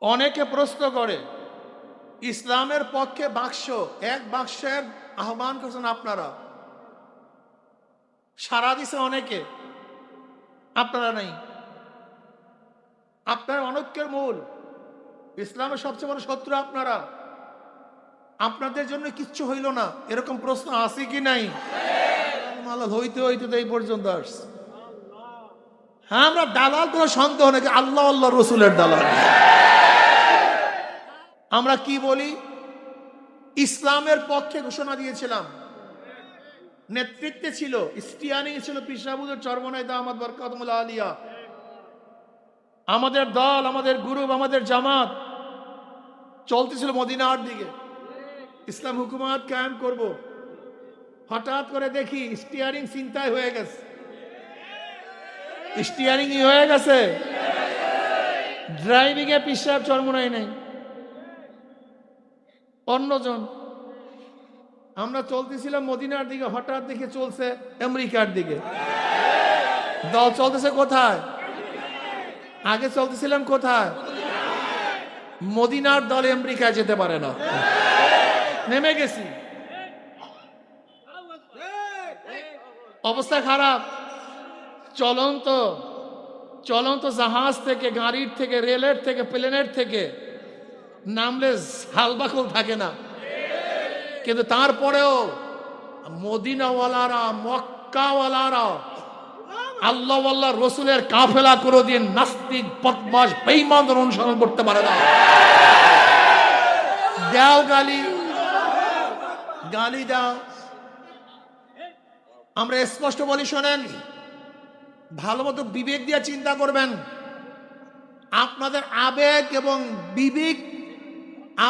অনেকে প্রশ্ন করে ইসলামের পক্ষে বাক্স, এক বাক্সের আহ্বান করছেন আপনারা, সারা দিছে অনেকে, আপনারা নাই। আপনার অনৈক্যের মূল, ইসলামের সবচেয়ে বড় শত্রু আপনারা। আপনাদের জন্য কিচ্ছু হইল না, এরকম প্রশ্ন আছে কি নাই? হইতে হইতে তো এই পর্যন্ত আসছে। হ্যাঁ, আমরা দালাল, কোনো সন্দেহ নাকি আল্লাহ আল্লাহ রসুলের দালাল। আমরা কি বলি? ইসলামের পক্ষে ঘোষণা দিয়েছিলাম, নেতৃত্বে ছিল, স্টিয়ারিং ছিল পিসাবুদের চরমনাই দামাত বরকাতুল্লাহ আলিয়া। আমাদের দল, আমাদের গ্রুপ, আমাদের জামাত চলতেছিল মদিনার দিকে, ইসলাম হুকুমত কায়েম করব। হঠাৎ করে দেখি স্টিয়ারিং চিন্তায় হয়ে গেছে, স্টিয়ারিং হয়ে গেছে, ড্রাইভিং এ পিসাব চরমনাই নাই, অন্যজন। আমরা চলতেছিলাম মদিনার দিকে, হঠাৎ দেখে চলছে আমেরিকার দিকে। দল চলতেছে কোথায়? আগে চলতেছিলাম কোথায়? মদিনার দল আমেরিকায় যেতে পারে না, নেমে গেছি, অবস্থা খারাপ। চলন্ত চলন্ত জাহাজ থেকে, গাড়ির থেকে, রেলের থেকে, প্লেনের থেকে নামলে হালবাকুল থাকে না, কিন্তু তারপরেও মদিনাওয়ালারা, মক্কাওয়ালারা আল্লাহ আল্লাহ রসুলের কাফেলা করে দিয়ে নাস্তিক, বদমাশ, বেঈমানদের অনুসরণ করতে পারে না। দাও গালি, গালি দাও। আমরা স্পষ্ট বলি, শোনেন, ভালো মতো বিবেক দিয়ে চিন্তা করবেন। আপনাদের আবেগ এবং বিবেক,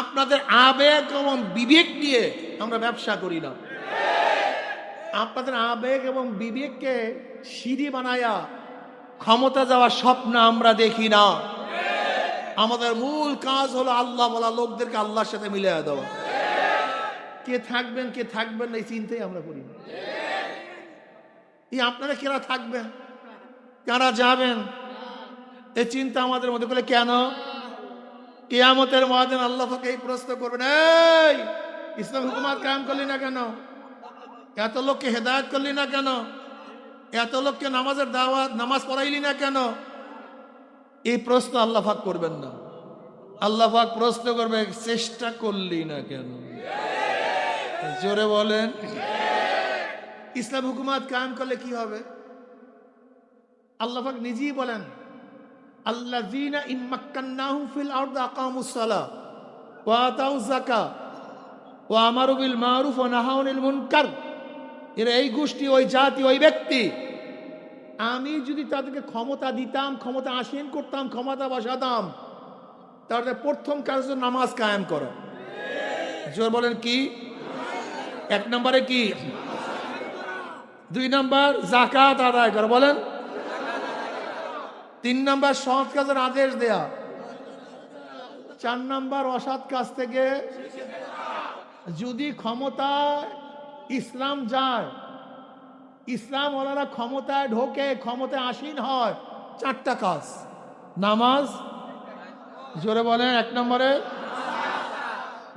আপনাদের আবেগ এবং বিবেক নিয়ে আমরা ব্যবসা করি না। আপনাদের আবেগ এবং বিবেককে সিঁড়ি বানায়া ক্ষমতা যাওয়ার স্বপ্ন আমরা দেখি না। আমাদের মূল কাজ হলো আল্লাহ বলা লোকদেরকে আল্লাহর সাথে মিলিয়ে দেওয়া। কে থাকবেন কে থাকবেন না এই চিন্তাই আমরা করি না। এই আপনারা কেরা থাকবেন, কারা যাবেন, এই চিন্তা আমাদের মধ্যে করলে কেন? কিয়ামতের ময়দানে আল্লাহ পাক এই প্রশ্ন করবেন, এই ইসলাম হুকুমত কায়েম করলি না কেন? এত লোককে হেদায়েত করলি না কেন? এত লোককে নামাজের দাওয়াত, নামাজ পড়াইলি না কেন? এই প্রশ্ন আল্লাহ পাক করবেন না। আল্লাহ পাক প্রশ্ন করবে, চেষ্টা করলি না কেন? জোরে বলেন। ইসলাম হুকুমত কায়েম করলে কি হবে? আল্লাহ পাক নিজেই বলেন, আল্লাযীনা ইন মাক্কান্নাহুম ফিল আরদি আকামুস সালাহ ওয়া আতাউয যাকাত ওয়া আমারু বিল মারুফ ওয়া নাহাউ আনিল মুনকার। এরা এই গোষ্ঠী, ওই জাতি, ওই ব্যক্তি, আমি যদি তাদেরকে ক্ষমতা দিতাম, ক্ষমতা আসীন করতাম, ক্ষমতা বসাতাম, তাহলে প্রথম কাজ হলো নামাজ কায়েম করা। জোর বলেন কি? এক নম্বরে কি? 2 নম্বর যাকাত আদায় করা, বলেন। 3 নম্বর সৎ কাজের আদেশ দেয়া। 4 নম্বর অসৎ কাজ থেকে, যদি ক্ষমতা ইসলাম যায়, ইসলাম ওনারা ক্ষমতায় ঢোকে, ক্ষমতায় আসীন হয়, 4টা কাজ। নামাজ, জোরে বলেন, 1 নম্বরে,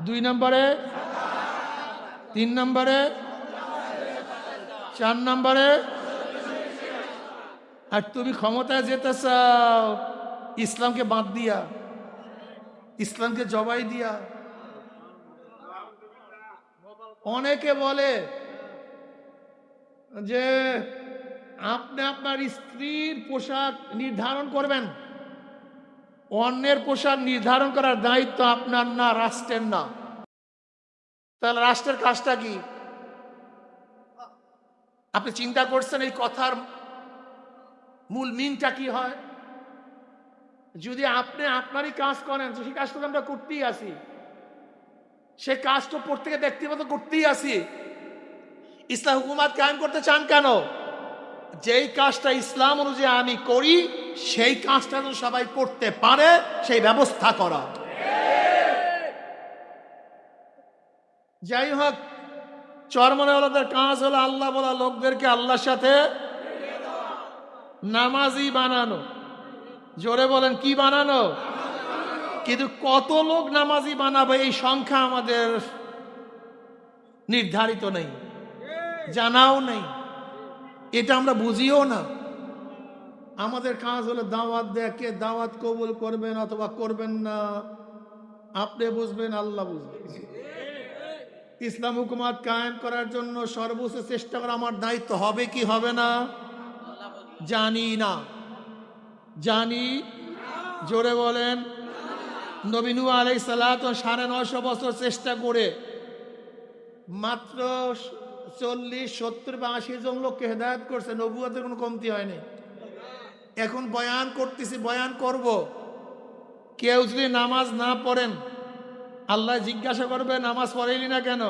2 নম্বরে, 3 নম্বরে, 4 নম্বরে। আর তুমি ক্ষমতায় যেতে চাও ইসলামকে বাদ দিয়া, ইসলামকে জবাই দিয়া। অনেকে বলে যে আপনি আপনার স্ত্রীর পোশাক নির্ধারণ করবেন, অন্যের পোশাক নির্ধারণ করার দায়িত্ব আপনার না, রাষ্ট্রের না। তাহলে রাষ্ট্রের কাজটা কি? আপনি চিন্তা করছেন এই কথার মূল মিনটা কি হয়? যদি আপনি আপনারই কাজ করেন, সেই কাজটা তো আমরা করতেই আসি, সে কাজটা প্রত্যেকে ব্যক্তিগত করতেই আসি। ইসলাম হুকুমত কায়েম করতে চান কেন? যেই কাজটা ইসলাম অনুযায়ী আমি করি, সেই কাজটা যেন সবাই করতে পারে, সেই ব্যবস্থা করা। যাই হোক, চরমনাওয়ালাদের কাজ হলো আল্লাহ বলা লোকদেরকে আল্লাহর সাথে নামাজি বানানো। জোরে বলেন, কি বানানো? কিন্তু কত লোক নামাজি বানাবে এই সংখ্যা আমাদের নির্ধারিত নেই, জানাও নেই, এটা আমরা বুঝিও না। আমাদের কাজ হলো দাওয়াত দেয়া, কে দাওয়াত কবুল করবেন অথবা করবেন না আপনি বুঝবেন, আল্লাহ বুঝবেন। ইসলাম হুকুমাত কায়েম করার জন্য সর্বোচ্চ চেষ্টা করা আমার দায়িত্ব, হবে কি হবে না জানি না, জানি, জোরে বলেন। নবী নূহ আলাইহিস সালাতু 950 বছর চেষ্টা করে মাত্র 40, 70 বা 80 জন লোককে হেদায়েত করছে, নবুয়তের কোনো কমতি হয়নি। এখন বয়ান করতেছি, বয়ান করব, কেউ যদি নামাজ না পড়েন আল্লাহ জিজ্ঞাসা করবে নামাজ পড়েলি না কেন,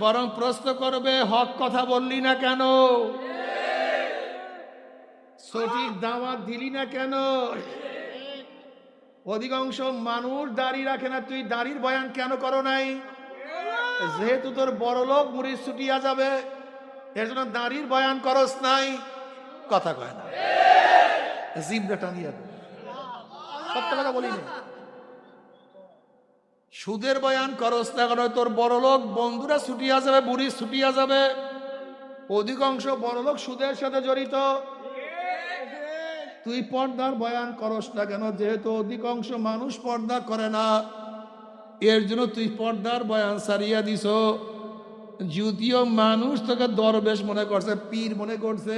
বরং প্রশ্ন করবে হক কথা বললি না কেন, সঠিক দাওয়াত দিলি না কেন। অধিকাংশ মানুষ দাড়ি রাখে না, তুই দাড়ির বয়ান কেন করো নাই? যেহেতু তোর বড় লোক মুড়ি ছুটিয়া যাবে এর জন্য দাড়ির বয়ান করস নাই, কথা কয় না, জিভটা টানিয়া দেয়। সত্য কথা বলি না, সুদের বয়ান করস না কারণ তোর বড় লোক বন্ধুরা ছুটিয়া যাবে, বুড়ি ছুটিয়া যাবে। অধিকাংশ বড় লোক সুদের সাথে জড়িত। তুই পর্দার বয়ান করস না কেন? যেহেতু অধিকাংশ মানুষ পর্দা করে না এর জন্য তুই পর্দার বয়ান সারিয়া দিস। যদিও মানুষ তোকে দরবেশ মনে করছে, পীর মনে করছে,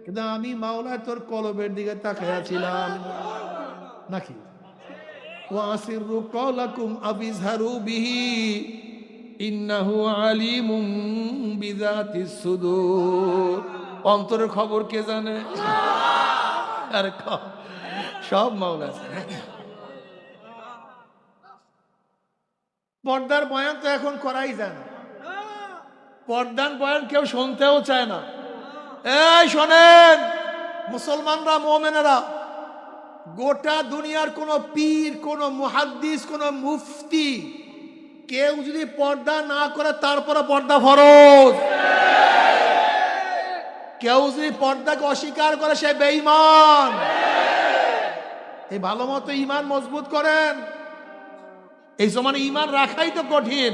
কিন্তু আমি মাওলা তোর কলবের দিকে তাকাইয়াছিলাম নাকি। ওয়াসিরু কওলাকুম আবিজহারু বিহি ইন্নাহু আলিমুম বিযাতিস সুদূর। অন্তরের খবর কে জানে? আরে সব মাওলা। পর্দার বয়ান তো এখন করাই যায় না, পর্দার বয়ান কেউ শুনতেও চায় না। এই শোনেন মুসলমানরা, মুমিনেরা, গোটা দুনিয়ার কোন পীর, কোন মুহাদ্দিস, কোন মুফতি কেউ যদি পর্দা না করে তারপরে পর্দা ফরজ। কেউ যদি পর্দাকে অস্বীকার করে সে বেঈমান। এই ভালো মতো ঈমান মজবুত করেন, এই জমানে ঈমান রাখাই তো কঠিন।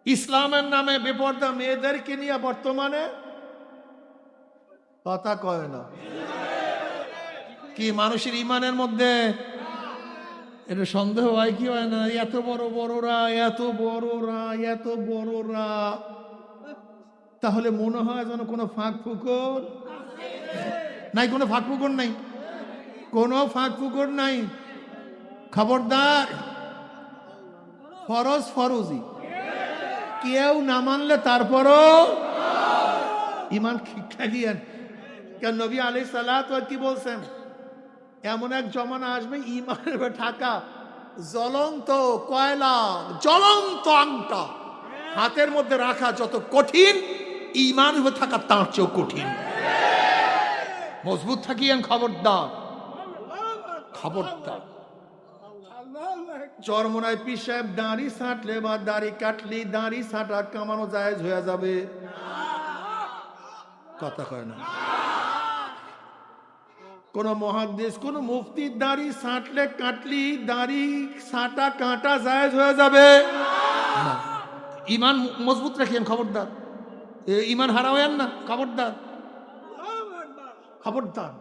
ইসলামের নামে বেপর্দা মেয়েদেরকে নিয়ে বর্তমানে কথা কয় না। কি মানুষের ঈমানের মধ্যে এটা সন্দেহ হয় কি হয় না? এত বড় বড়রা, এত বড়রা, এত বড়রা, তাহলে মনে হয় যেন কোনো ফাঁক ফুকর নাই, কোনো ফাঁক ফুকর নাই, কোনো ফাঁক ফুকর নাই। খবরদার, ফরজ ফরজি, কেউ না মানলে তারপরও ঈমান খালিয়েন। কেন নবী আলাইহিস সালাতু কি বলছেন? এমন এক জমানা আসবে ঈমানের ঢাকা জ্বলন্ত কয়লা, জ্বলন্ত আংটা হাতের মধ্যে রাখা যত কঠিন, ঈমান থাকা তার চেয়েও কঠিন। মজবুত থাকিয়েন, খবরদার, খবরদার। চরমোনায় পীর সাহেব দাড়ি ছাঁটলে বা দাড়ি কাটলি দাড়ি ছাঁটা কামানো জায়েজ হয়ে যাবে, কথা কয় না। কোন মুহাদ্দিস, কোন মুফতির দাড়ি ছাঁটলে কাটলি দাড়ি ছাঁটা কাটা জায়েজ হয়ে যাবে। ঈমান মজবুত রাখেন, খবরদার, ঈমান হারাবেন না, খবরদার, খবরদার।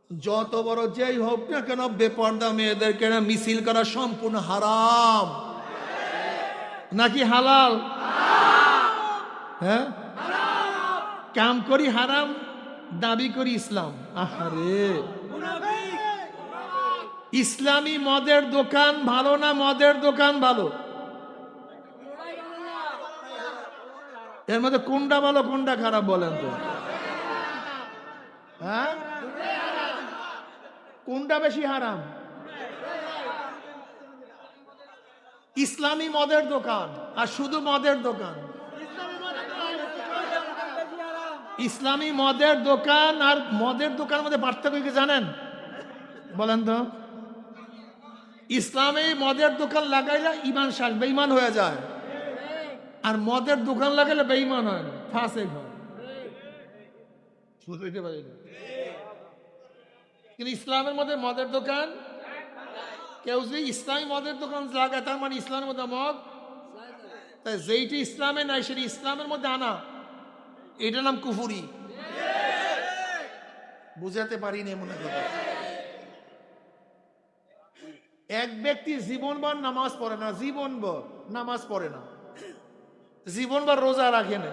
যত বড় যেই হোক না কেন বেপর্দা মেয়েদেরকে না মিছিল করা সম্পূর্ণ হারাম নাকি হালাল? হ্যাঁ, কাম করি হারাম, দাবি করি ইসলাম। আহারে, ইসলামী মদের দোকান ভালো না মদের দোকান ভালো? এর মধ্যে কোনটা ভালো কোনটা খারাপ বলেন তো? হ্যাঁ, কোনটা বেশি হারাম? ইসলামী মদের দোকান আর শুধু মদের দোকান। ইসলামী মদের দোকান আর মদের দোকানের মধ্যে পার্থক্য কি জানেন? বলেন তো। ইসলামে মদের দোকান লাগাইলে ঈমান শেষ, বেঈমান হয়ে যায়। আর মদের দোকান লাগাইলে বেঈমান হয় না, ফাসেক হয়। বুঝতে পারি না। কিন্তু ইসলামের মধ্যে মদের দোকান, কেউ যদি ইসলামী মদের দোকান লাগায় তার মানে ইসলামের মধ্যে মদ, তাই যেইটি ইসলামে নাই সেটি ইসলামের মধ্যে আনা, এটার নাম কুফুরি। বুঝাতে পারিনি মনে কথা। এক ব্যক্তি জীবনভর নামাজ পড়ে না, জীবনভর নামাজ পড়ে না, জীবনভর রোজা রাখে না,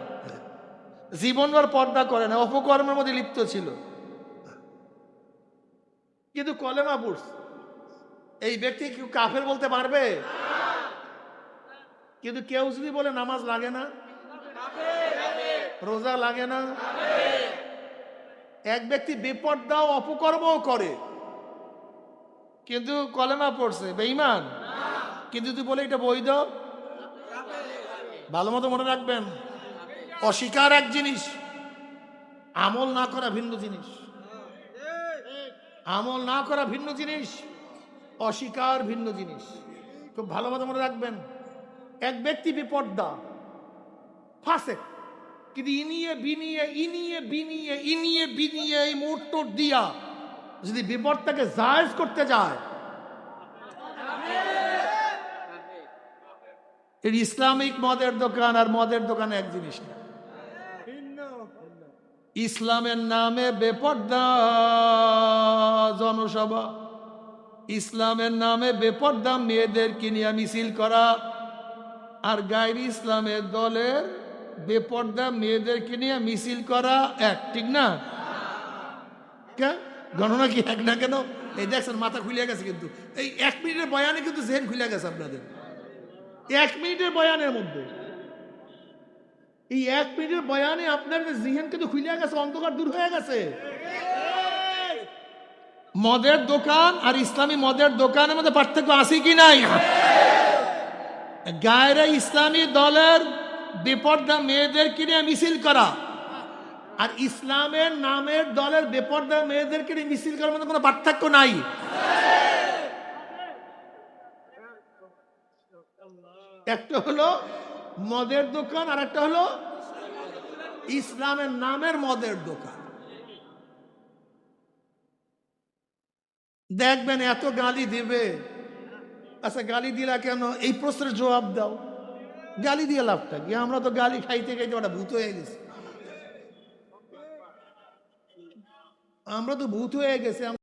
জীবনভর পর্দা করে না, অপকর্মের মধ্যে লিপ্ত ছিল, কিন্তু কলেমা পড়ছে, এই ব্যক্তি কেউ কাফের বলতে পারবে? কিন্তু কেউ যদি বলে নামাজ লাগে না, রোজা লাগে না, এক ব্যক্তি বেপর্দাও অপকর্মও করে কিন্তু কলেমা পড়ছে, বেঈমান, কিন্তু তুই বলে এটা বৈধ, ভালো মতো মনে রাখবেন, অস্বীকার এক জিনিস, আমল না করা ভিন্ন জিনিস, আমল না করা ভিন্ন জিনিস, অস্বীকার ভিন্ন জিনিস, খুব ভালো মতো মনে রাখবেন। এক ব্যক্তি বেপর্দা ফাসেক, কিন্তু ইনিয়ে বিনিয়ে এই মুহূর্ত দিয়া যদি বিপদটাকে জায়েজ করতে যায়, এর ইসলামিক মদের দোকান আর মদের দোকান এক জিনিস না। ইসলামের নামে বেপর্দা জনসভা, ইসলামের নামে বেপর্দা মেয়েদের কিনিয়া মিছিল করা, আর গায়ের ইসলামের দলের বেপর্দা মেয়েদেরকে নিয়ে মিছিল করা এক, ঠিক না? গণনা কি এক না কেন? এই দেখছেন মাথা খুলে গেছে, কিন্তু এই 1 মিনিটের বয়ানে কিন্তু জেহেন খুলে গেছে আপনাদের। 1 মিনিটের বয়ানের মধ্যে, এই 1 মিনিটের বয়ানে আপনার জেহেন কিন্তু খুলে গেছে, অন্ধকার দূর হয়ে গেছে। মদের দোকান আর ইসলামী মদের দোকানের মধ্যে পার্থক্য আছে কি নাই? গায়রে ইসলামী দলের বেপর্দা মেয়েদেরকে নিয়ে মিছিল করা আর ইসলামের নামের দলের বেপর্দা মেয়েদেরকে নিয়ে মিছিল করার মধ্যে কোনো পার্থক্য নাই। একটা হলো মদের দোকান আর একটা হলো ইসলামের নামের মদের দোকান। দেখবেন এত গালি দিবে, আচ্ছা গালি দিলা কেন, এই প্রশ্নের জবাব দাও। গালি দিয়ে লাভটা কি? আমরা তো গালি খাইতে খাইতে ওটা ভূত হয়ে গেছি, আমরা তো ভূত হয়ে গেছি।